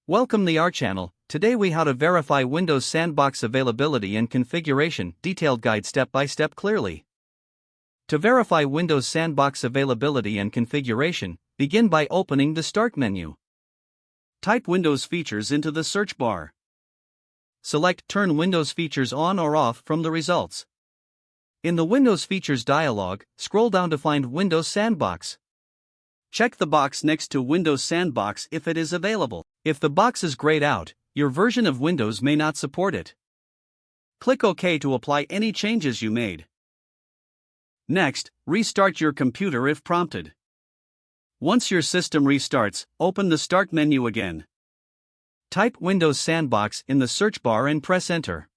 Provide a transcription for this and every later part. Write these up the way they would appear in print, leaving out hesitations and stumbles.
Welcome to our channel. Today we how to verify Windows Sandbox availability and configuration, detailed guide step by step clearly. To verify Windows Sandbox availability and configuration, begin by opening the Start menu. Type Windows Features into the search bar. Select Turn Windows Features on or off from the results. In the Windows Features dialog, scroll down to find Windows Sandbox. Check the box next to Windows Sandbox if it is available. If the box is grayed out, your version of Windows may not support it. Click OK to apply any changes you made. Next, restart your computer if prompted. Once your system restarts, open the Start menu again. Type Windows Sandbox in the search bar and press Enter.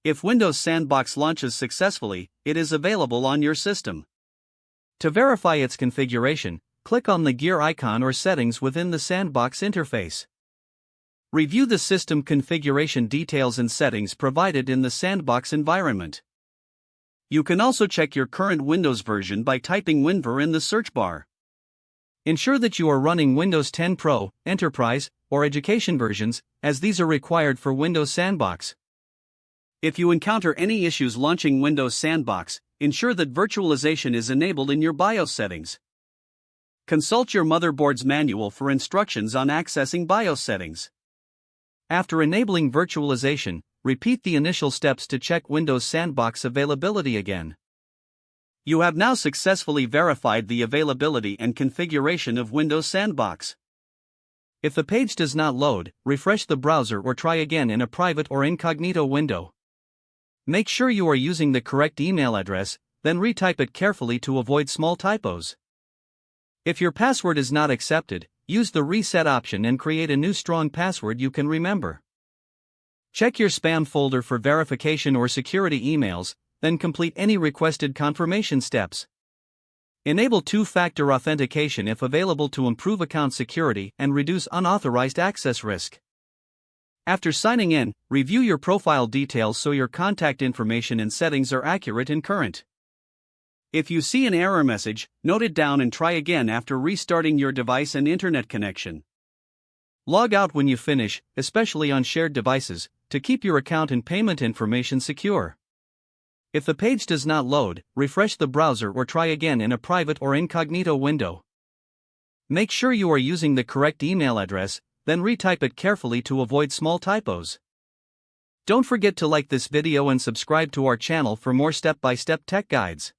If Windows Sandbox launches successfully, it is available on your system. To verify its configuration, click on the gear icon or settings within the Sandbox interface. Review the system configuration details and settings provided in the Sandbox environment. You can also check your current Windows version by typing WinVer in the search bar. Ensure that you are running Windows 10 Pro, Enterprise, or Education versions, as these are required for Windows Sandbox. If you encounter any issues launching Windows Sandbox, ensure that virtualization is enabled in your BIOS settings. Consult your motherboard's manual for instructions on accessing BIOS settings. After enabling virtualization, repeat the initial steps to check Windows Sandbox availability again. You have now successfully verified the availability and configuration of Windows Sandbox. If the page does not load, refresh the browser or try again in a private or incognito window. Make sure you are using the correct email address, then retype it carefully to avoid small typos. If your password is not accepted, use the reset option and create a new strong password you can remember. Check your spam folder for verification or security emails, then complete any requested confirmation steps. Enable two-factor authentication if available to improve account security and reduce unauthorized access risk. After signing in, review your profile details so your contact information and settings are accurate and current. If you see an error message, note it down and try again after restarting your device and internet connection. Log out when you finish, especially on shared devices, to keep your account and payment information secure. If the page does not load, refresh the browser or try again in a private or incognito window. Make sure you are using the correct email address, then retype it carefully to avoid small typos. Don't forget to like this video and subscribe to our channel for more step-by-step tech guides.